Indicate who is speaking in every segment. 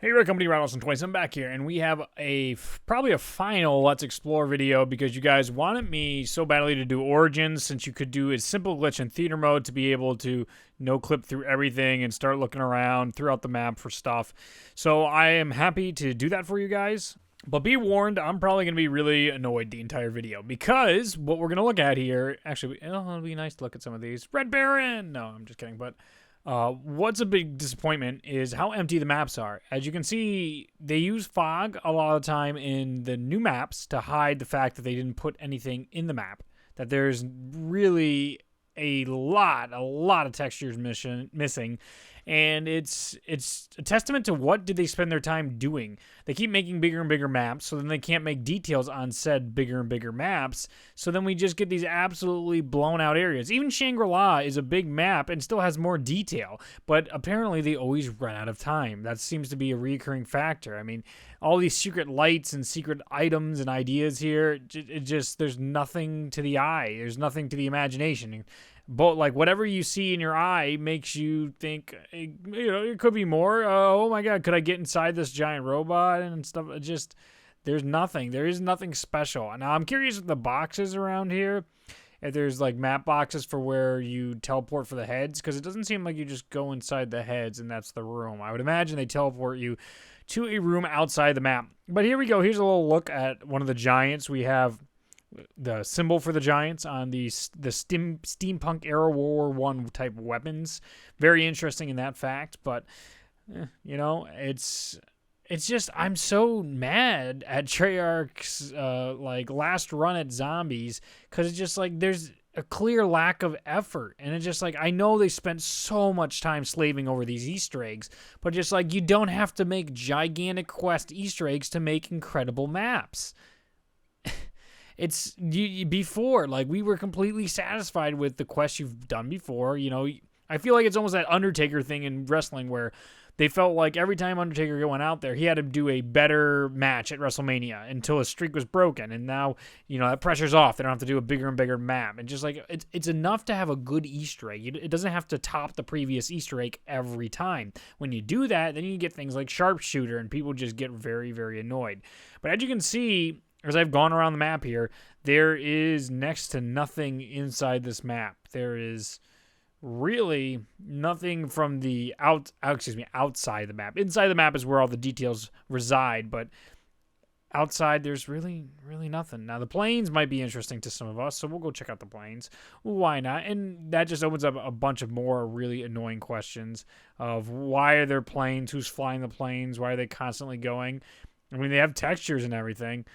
Speaker 1: Hey, Rick, Company Ronaldson 20. I'm back here, and we have probably a final Let's Explore video because you guys wanted me so badly to do Origins, since you could do a simple glitch in theater mode to be able to no-clip through everything and start looking around throughout the map for stuff. So I am happy to do that for you guys. But be warned, I'm probably going to be really annoyed the entire video because what we're going to look at here, actually, it'll be nice to look at some of these. Red Baron! No, I'm just kidding, but what's a big disappointment is how empty the maps are. As you can see, they use fog a lot of the time in the new maps to hide the fact that they didn't put anything in the map. That there's really a lot of textures missing, and it's a testament to what did they spend their time doing. They keep making bigger and bigger maps, so then they can't make details on said bigger and bigger maps, so then we just get these absolutely blown out areas. Even Shangri-La is a big map and still has more detail, but apparently they always run out of time. That seems to be a recurring factor. I mean, all these secret lights and secret items and ideas here, there's nothing to the eye. There's nothing to the imagination. But like whatever you see in your eye makes you think, it could be more. Oh my God, could I get inside this giant robot and stuff? There's nothing. There is nothing special. Now I'm curious with the boxes around here, if there's like map boxes for where you teleport for the heads, because it doesn't seem like you just go inside the heads and that's the room. I would imagine they teleport you to a room outside the map. But here we go. Here's a little look at one of the giants. We have the symbol for the giants on the steampunk era World War I type weapons. Very interesting in that fact, but it's just, I'm so mad at Treyarch's like last run at zombies, because it's just like there's a clear lack of effort, and it's just like, I know they spent so much time slaving over these Easter eggs, but just like, you don't have to make gigantic quest Easter eggs to make incredible maps. Before, like, we were completely satisfied with the quests you've done before. I feel like it's almost that Undertaker thing in wrestling where they felt like every time Undertaker went out there, he had to do a better match at WrestleMania until his streak was broken. And now, that pressure's off. They don't have to do a bigger and bigger map. And just like, it's enough to have a good Easter egg. It doesn't have to top the previous Easter egg every time. When you do that, then you get things like Sharpshooter, and people just get very, very annoyed. But as you can see, as I've gone around the map here, there is next to nothing inside this map. There is really nothing from the outside the map. Inside the map is where all the details reside, but outside there's really nothing. Now the planes might be interesting to some of us, so we'll go check out the planes. Why not? And that just opens up a bunch of more really annoying questions of why are there planes, who's flying the planes, why are they constantly going? I mean, they have textures and everything,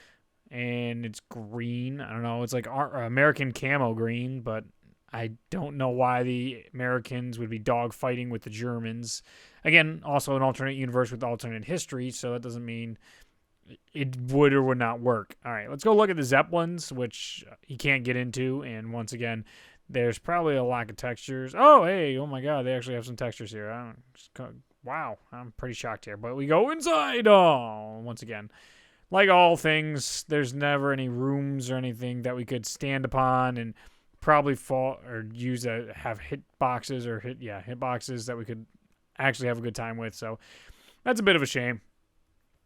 Speaker 1: and it's green. I don't know, it's like American camo green, but I don't know why the Americans would be dogfighting with the Germans. Again, also an alternate universe with alternate history, so that doesn't mean it would or would not work. All right, let's go look at the Zeppelins, which you can't get into, and once again, there's probably a lack of textures. Oh, hey, oh my God, they actually have some textures here. Wow, I'm pretty shocked here, but we go inside. Oh, once again, like all things, there's never any rooms or anything that we could stand upon and probably fall or use have hit boxes or hit boxes that we could actually have a good time with. So that's a bit of a shame.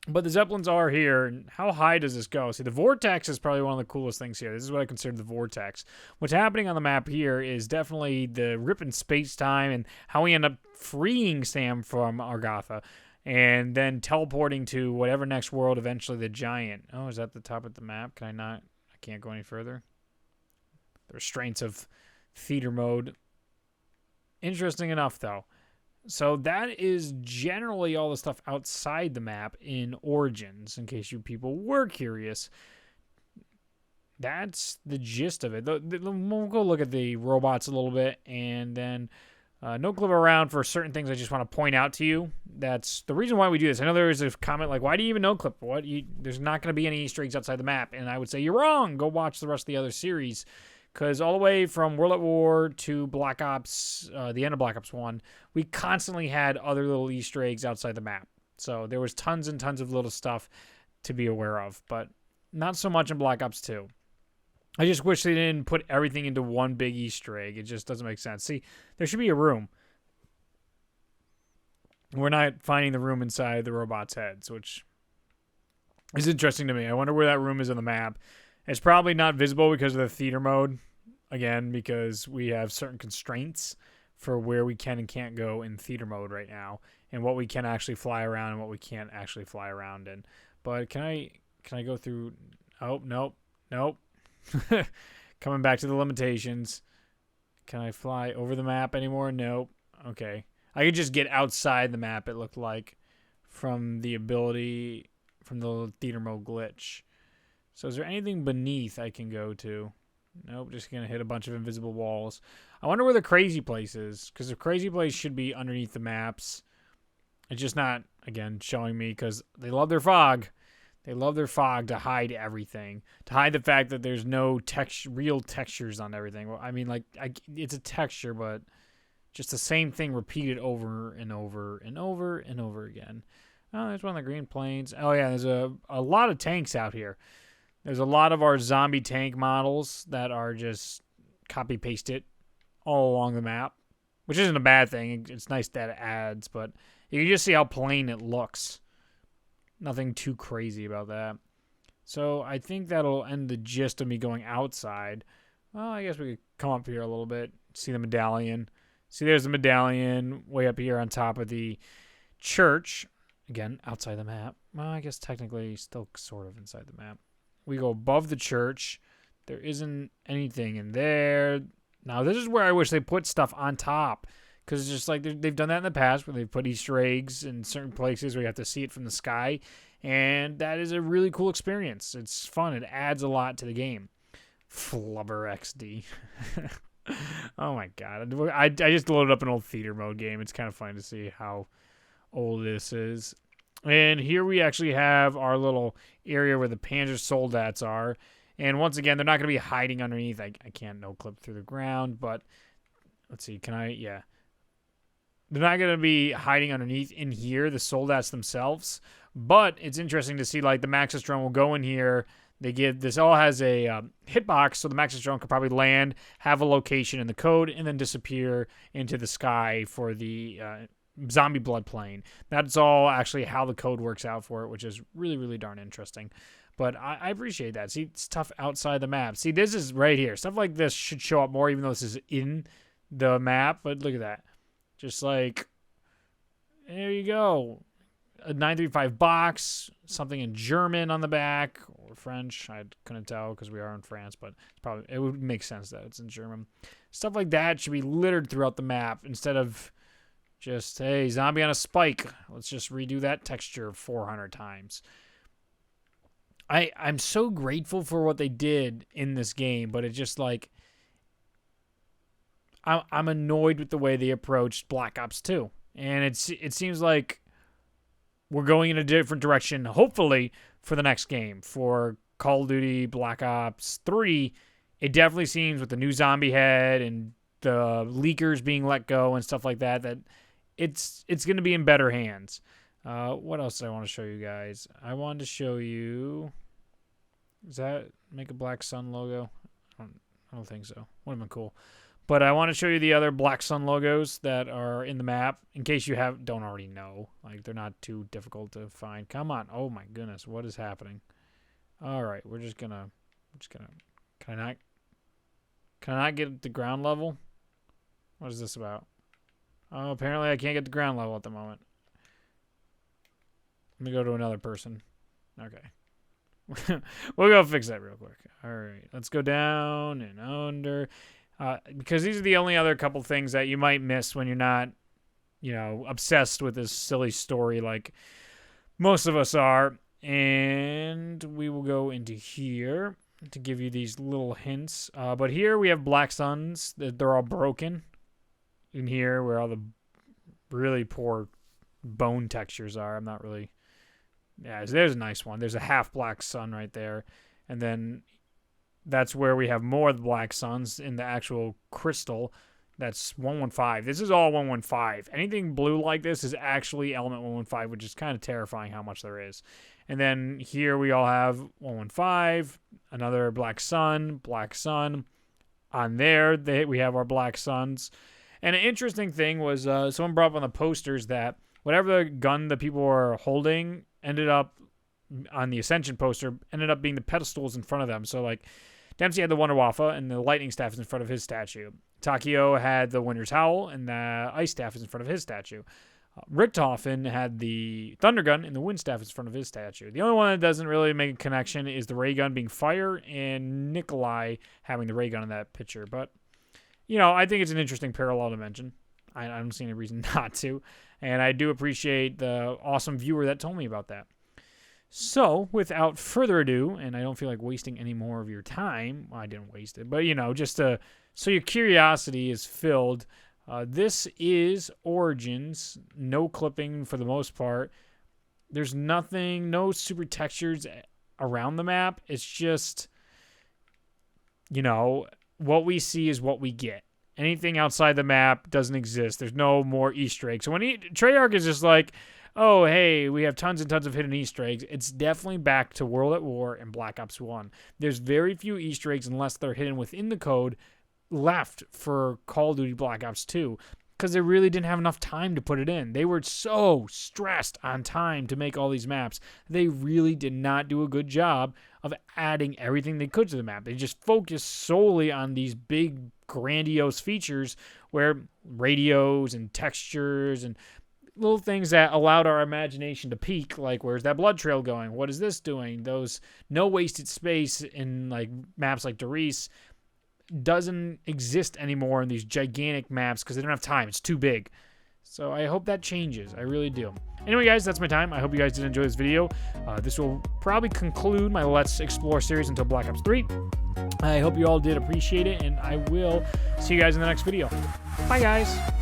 Speaker 1: But the Zeppelins are here, and how high does this go? See, the vortex is probably one of the coolest things here. This is what I consider the vortex. What's happening on the map here is definitely the rip in space-time and how we end up freeing Sam from Argatha and then teleporting to whatever next world, eventually the giant. Oh, is that the top of the map? Can I not? I can't go any further. The restraints of theater mode. Interesting enough, though. So that is generally all the stuff outside the map in Origins, in case you people were curious. That's the gist of it. We'll go look at the robots a little bit, and then no clip around for certain things I just want to point out to you. That's the reason why we do this. I know there is a comment like, why do you even no clip? There's not going to be any Easter eggs outside the map. And I would say, you're wrong. Go watch the rest of the other series. Because all the way from World at War to Black Ops, the end of Black Ops 1, we constantly had other little Easter eggs outside the map. So there was tons and tons of little stuff to be aware of, but not so much in Black Ops 2. I just wish they didn't put everything into one big Easter egg. It just doesn't make sense. See, there should be a room. We're not finding the room inside the robot's heads, which is interesting to me. I wonder where that room is on the map. It's probably not visible because of the theater mode. Again, because we have certain constraints for where we can and can't go in theater mode right now, and what we can actually fly around and what we can't actually fly around in. But can I go through? Oh, nope. Coming back to the limitations. Can I fly over the map anymore? Nope. Okay. I could just get outside the map, it looked like, from the theater mode glitch. So is there anything beneath I can go to? Nope, just going to hit a bunch of invisible walls. I wonder where the crazy place is, because the crazy place should be underneath the maps. It's just not, again, showing me, because they love their fog. They love their fog to hide everything, to hide the fact that there's no real textures on everything. Well, I mean, like, it's a texture, but just the same thing repeated over and over and over and over again. Oh, there's one of the green planes. Oh, yeah, there's a lot of tanks out here. There's a lot of our zombie tank models that are just copy-pasted all along the map, which isn't a bad thing. It's nice that it adds, but you can just see how plain it looks. Nothing too crazy about that. So I think that'll end the gist of me going outside. Well, I guess we could come up here a little bit, see the medallion. See, there's the medallion way up here on top of the church. Again, outside the map. Well, I guess technically still sort of inside the map. We go above the church. There isn't anything in there. Now, this is where I wish they put stuff on top. Because it's just like they've done that in the past where they've put Easter eggs in certain places where you have to see it from the sky. And that is a really cool experience. It's fun. It adds a lot to the game. Flubber XD. Oh my god. I just loaded up an old theater mode game. It's kind of fun to see how old this is. And here we actually have our little area where the Panzer Soldats are. And once again, they're not going to be hiding underneath. I can't no-clip through the ground, but let's see. Can I? Yeah. They're not going to be hiding underneath in here, the Soldats themselves. But it's interesting to see, like, the Maxis drone will go in here. This all has a hitbox, so the Maxis drone could probably land, have a location in the code, and then disappear into the sky for the zombie blood plane. That's all actually how the code works out for it, which is really, really darn interesting. But I appreciate that. See, it's tough outside the map. See, this is right here. Stuff like this should show up more, even though this is in the map. But look at that. Just like, there you go. A 935 box, something in German on the back, or French. I couldn't tell because we are in France, but it would make sense that it's in German. Stuff like that should be littered throughout the map instead of just, hey, zombie on a spike. Let's just redo that texture 400 times. I'm so grateful for what they did in this game, but it's just like, I'm annoyed with the way they approached Black Ops 2. And it seems like we're going in a different direction, hopefully, for the next game. For Call of Duty Black Ops 3, it definitely seems with the new zombie head and the leakers being let go and stuff like that, that it's going to be in better hands. What else do I want to show you guys? I wanted to show you... Does that make a Black Sun logo? I don't think so. Would have been cool. But I want to show you the other Black Sun logos that are in the map, in case you don't already know. Like, they're not too difficult to find. Come on. Oh, my goodness. What is happening? All right. We're just gonna... Can I not get the ground level? What is this about? Oh, apparently I can't get the ground level at the moment. Let me go to another person. Okay. We'll go fix that real quick. All right. Let's go down and under. Because these are the only other couple things that you might miss when you're not, obsessed with this silly story like most of us are. And we will go into here to give you these little hints. But here we have Black Suns. They're all broken. In here where all the really poor bone textures are. I'm not really... Yeah, there's a nice one. There's a half Black Sun right there. And then that's where we have more of the Black Suns in the actual crystal. That's 115. This is all 115. Anything blue like this is actually element 115, which is kind of terrifying how much there is. And then here we all have 115, another Black Sun. On there, we have our Black Suns. And an interesting thing was someone brought up on the posters that whatever the gun that people were holding ended up on the Ascension poster, ended up being the pedestals in front of them. So, like, Dempsey had the Wonder Waffle, and the lightning staff is in front of his statue. Takio had the Winter's Howl, and the ice staff is in front of his statue. Richtofen had the Thunder Gun, and the Wind Staff is in front of his statue. The only one that doesn't really make a connection is the Ray Gun being fire, and Nikolai having the Ray Gun in that picture. But, you know, I think it's an interesting parallel to mention. I don't see any reason not to. And I do appreciate the awesome viewer that told me about that. So, without further ado, and I don't feel like wasting any more of your time. Well, I didn't waste it, but, you know, just so your curiosity is filled. This is Origins. No clipping for the most part. There's nothing, no super textures around the map. It's just, you know, what we see is what we get. Anything outside the map doesn't exist. There's no more Easter eggs. So when Treyarch is just like, oh, hey, we have tons and tons of hidden Easter eggs, it's definitely back to World at War and Black Ops 1. There's very few Easter eggs, unless they're hidden within the code, left for Call of Duty Black Ops 2, because they really didn't have enough time to put it in. They were so stressed on time to make all these maps. They really did not do a good job of adding everything they could to the map. They just focused solely on these big, grandiose features where radios and textures and little things that allowed our imagination to peak, like where's that blood trail going? What is this doing? Those no wasted space in like maps like Doris doesn't exist anymore in these gigantic maps because they don't have time. It's too big. So I hope that changes. I really do. Anyway, guys, that's my time. I hope you guys did enjoy this video. This will probably conclude my Let's Explore series until Black Ops 3. I hope you all did appreciate it, and I will see you guys in the next video. Bye, guys.